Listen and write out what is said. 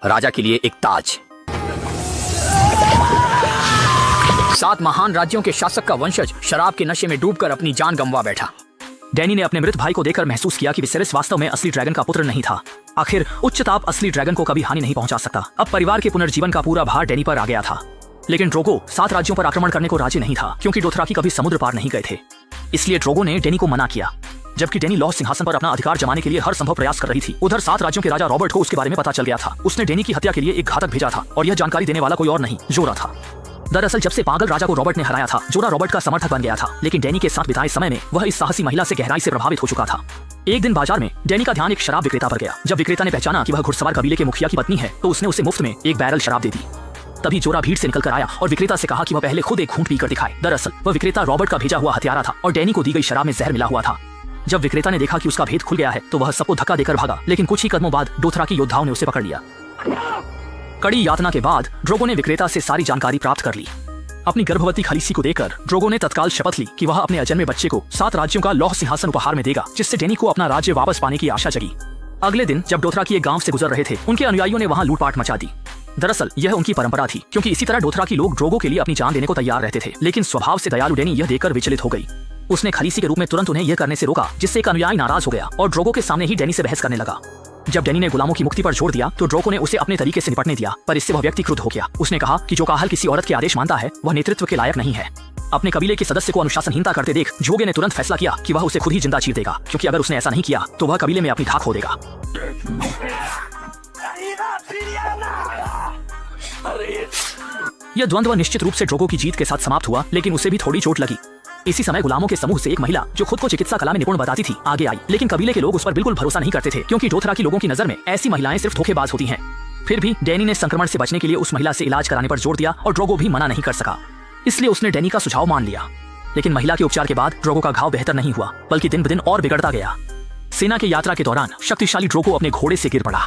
राजा के लिए एक ताज। 7 महान राज्यों के शासक का वंशज शराब के नशे में डूबकर अपनी जान गंवा बैठा। डैनी ने अपने मृत भाई को देखकर महसूस किया कि विसेरिस वास्तव में असली ड्रैगन का पुत्र नहीं था। आखिर उच्च ताप असली ड्रैगन को कभी हानि नहीं पहुंचा सकता। अब परिवार के पुनर्जीवन का पूरा भार डैनी पर आ गया था। लेकिन ड्रोगो 7 राज्यों पर आक्रमण करने को राजी नहीं था, क्योंकि डोथराकी कभी समुद्र पार नहीं गए थे। इसलिए ड्रोगो ने डैनी को मना किया। जबकि डैनी लौह सिंहासन पर अपना अधिकार जमाने के लिए हर संभव प्रयास कर रही थी, उधर 7 राज्यों के राजा रॉबर्ट को उसके बारे में पता चल गया था। उसने डैनी की हत्या के लिए एक घातक भेजा था और यह जानकारी देने वाला कोई और नहीं, जोरा था। दरअसल जब से पागल राजा को रॉबर्ट ने हराया था, जोरा रॉबर्ट का समर्थक बन गया था। लेकिन डैनी के साथ बिताए समय में वह इस साहसी महिला से गहराई से प्रभावित हो चुका था। एक दिन बाजार में डैनी का ध्यान एक शराब विक्रेता पर गया। जब विक्रेता ने पहचाना कि वह घुड़सवार कबीले के मुखिया की पत्नी है, तो उसने उसे मुफ्त में एक बैरल शराब दे दी। तभी जोरा भीड़ से निकलकर आया और विक्रेता से कहा कि वह पहले खुद एक घूंट पीकर दिखाए। दरअसल वह विक्रेता रॉबर्ट का भेजा हुआ हत्यारा था और डैनी को दी गई शराब में जहर मिला हुआ था। जब विक्रेता ने देखा कि उसका भेद खुल गया है, तो वह सबको धक्का देकर भागा। लेकिन कुछ ही कदमों बाद डोथराकी योद्धाओं ने उसे पकड़ लिया। कड़ी यातना के बाद ड्रोगो ने विक्रेता से सारी जानकारी प्राप्त कर ली। अपनी गर्भवती खलीसी को देखकर ड्रोगो ने तत्काल शपथ ली कि वह अपने अजन्मे बच्चे को 7 राज्यों का लौह सिंहासन उपहार में देगा, जिससे डैनी को अपना राज्य वापस पाने की आशा जगी। अगले दिन जब डोथराकी एक गांव से गुजर रहे थे, उनके अनुयायियों ने वहां लूटपाट मचा दी। दरअसल यह उनकी परंपरा थी, क्योंकि इसी तरह डोथराकी लोग ड्रोगो के लिए अपनी जान देने को तैयार रहते थे। लेकिन स्वभाव से दयालु डैनी यह देखकर विचलित हो गई। उसने खलीसी के रूप में तुरंत उन्हें यह करने से रोका, जिससे एक अनुयायी नाराज हो गया और ड्रोगो के सामने ही डैनी से बहस करने लगा। जब डैनी ने गुलामों की मुक्ति पर जोर दिया, तो ड्रोगो ने उसे अपने तरीके से निपटने दिया, पर इससे वह व्यक्ति क्रुद्ध हो गया। उसने कहा कि जो काहल किसी औरत के आदेश मानता है, वह नेतृत्व के लायक नहीं है। अपने कबीले के सदस्य को अनुशासनहीनता करते देख जोगे ने तुरंत फैसला किया कि वह उसे खुद ही जिंदा चीर देगा, क्योंकि अगर उसने ऐसा नहीं किया तो वह कबीले में अपनी धाक खो देगा। यह द्वंद्व निश्चित रूप से ड्रोगो की जीत के साथ समाप्त हुआ, लेकिन उसे भी थोड़ी चोट लगी। इसी समय गुलामों के समूह से एक महिला, जो खुद को चिकित्सा कला में निपुण बताती थी, आगे आई। लेकिन कबीले के लोग उस पर बिल्कुल भरोसा नहीं करते थे, क्योंकि डोथराकी लोगों की नजर में ऐसी महिलाएं सिर्फ धोखेबाज होती हैं। फिर भी डैनी ने संक्रमण से बचने के लिए उस महिला से इलाज कराने पर जोर दिया और ड्रोगो भी मना नहीं कर सका। इसलिए उसने डैनी का सुझाव मान लिया। लेकिन महिला के उपचार के बाद ड्रोगो का घाव बेहतर नहीं हुआ, बल्कि दिन ब दिन और बिगड़ता गया। सेना की यात्रा के दौरान शक्तिशाली ड्रोगो अपने घोड़े से गिर पड़ा।